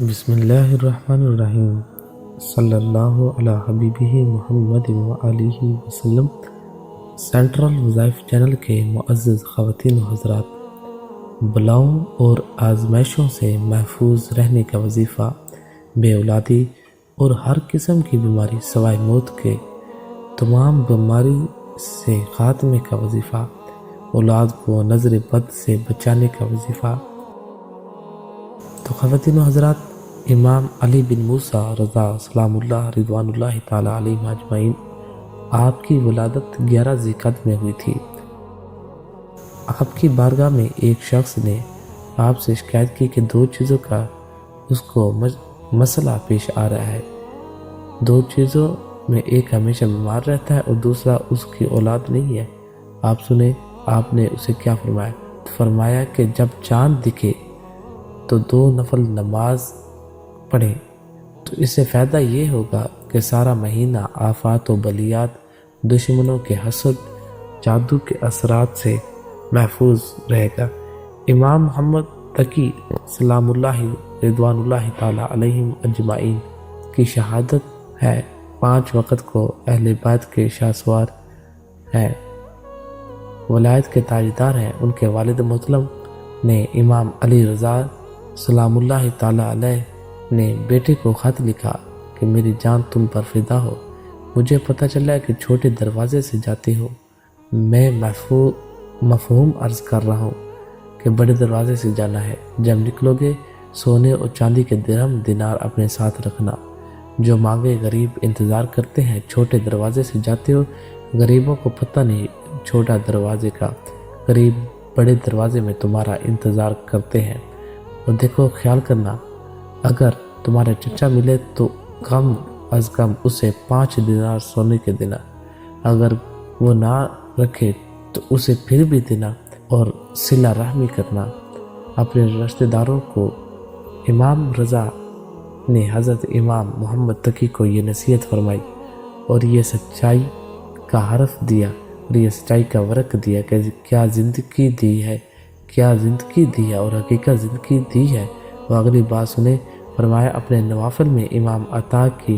بسم اللہ الرحمن الرحیم صلی اللہ علی حبیبہ محمد وآلہ وسلم۔ سینٹرل وظائف چینل کے معزز خواتین و حضرات، بلاؤں اور آزمائشوں سے محفوظ رہنے کا وظیفہ، بے اولادی اور ہر قسم کی بیماری سوائے موت کے تمام بیماری سے خاتمے کا وظیفہ، اولاد کو نظر بد سے بچانے کا وظیفہ۔ تو خواتین و حضرات، امام علی بن موسیٰ رضا سلام اللہ رضوان اللہ تعالیٰ علیہ اجمعین، آپ کی ولادت 11 ذی القعدہ میں ہوئی تھی۔ آپ کی بارگاہ میں ایک شخص نے آپ سے شکایت کی کہ 2 چیزوں کا اس کو مسئلہ پیش آ رہا ہے۔ 2 چیزوں میں ایک ہمیشہ بیمار رہتا ہے اور دوسرا اس کی اولاد نہیں ہے۔ آپ سنیں آپ نے اسے کیا فرمایا۔ فرمایا کہ جب چاند دکھے تو 2 نفل نماز پڑھیں تو اس سے فائدہ یہ ہوگا کہ سارا مہینہ آفات و بلیات، دشمنوں کے حسد، جادو کے اثرات سے محفوظ رہے گا۔ امام محمد تقی سلام اللہ رضوان اللہ تعالیٰ علیہ اجمعین کی شہادت ہے، 5 وقت کو اہل بیت کے شاہسوار ہیں، ولایت کے تاجدار ہیں۔ ان کے والد محترم نے امام علی رضا سلام اللہ تعالیٰ علیہ نے بیٹے کو خط لکھا کہ میری جان تم پر فدا ہو، مجھے پتہ چلا ہے کہ چھوٹے دروازے سے جاتے ہو، میں مفہوم عرض کر رہا ہوں کہ بڑے دروازے سے جانا ہے۔ جب نکلو گے سونے اور چاندی کے درہم دینار اپنے ساتھ رکھنا، جو مانگے غریب انتظار کرتے ہیں۔ چھوٹے دروازے سے جاتے ہو، غریبوں کو پتہ نہیں چھوٹا دروازے کا، غریب بڑے دروازے میں تمہارا انتظار کرتے ہیں۔ اور دیکھو خیال کرنا، اگر تمہارا چچا ملے تو کم از کم اسے 5 دینار سونے کے دینا، اگر وہ نہ رکھے تو اسے پھر بھی دینا، اور صلہ رحمی کرنا اپنے رشتہ داروں کو۔ امام رضا نے حضرت امام محمد تقی کو یہ نصیحت فرمائی اور یہ سچائی کا حرف دیا اور یہ سچائی کا ورق دیا کہ کیا زندگی دی ہے اور حقیقت زندگی دی ہے۔ وہ اگلی بات سنیں۔ فرمایا اپنے نوافل میں امام عطا کی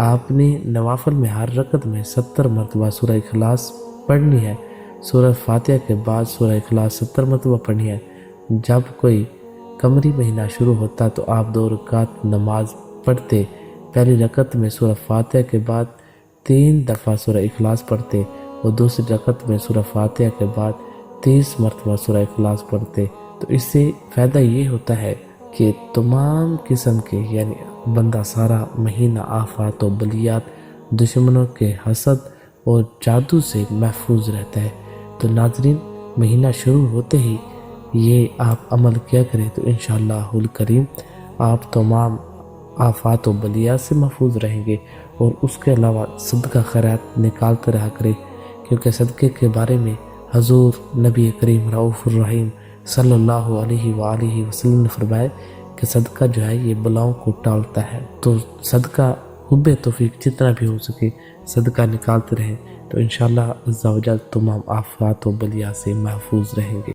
آپ نے نوافل میں ہر رکعت میں 70 مرتبہ سورہ اخلاص پڑھنی ہے، سورہ فاتحہ کے بعد سورہ اخلاص 70 مرتبہ پڑھنی ہے۔ جب کوئی قمری مہینہ شروع ہوتا تو آپ 2 رکعت نماز پڑھتے، پہلی رکعت میں سورہ فاتحہ کے بعد 3 دفعہ سورہ اخلاص پڑھتے اور دوسری رکعت میں سورہ فاتحہ کے بعد 30 مرتبہ سورہ اخلاص پڑھتے۔ تو اس سے فائدہ یہ ہوتا ہے کہ تمام قسم کے یعنی بندہ سارا مہینہ آفات و بلیات، دشمنوں کے حسد اور جادو سے محفوظ رہتا ہے۔ تو ناظرین، مہینہ شروع ہوتے ہی یہ آپ عمل کیا کریں تو انشاءاللہ الکریم آپ تمام آفات و بلیات سے محفوظ رہیں گے۔ اور اس کے علاوہ صدقہ خیرات نکالتے رہا کریں، کیونکہ صدقے کے بارے میں حضور نبی کریم رؤوف الرحیم صلی اللہ علیہ وآلہ وسلم نے فرمایا کہ صدقہ جو ہے یہ بلاؤں کو ٹالتا ہے۔ تو صدقہ حب توفیق جتنا بھی ہو سکے صدقہ نکالتے رہیں تو انشاءاللہ عز و جل تمام آفات و بلیات سے محفوظ رہیں گے۔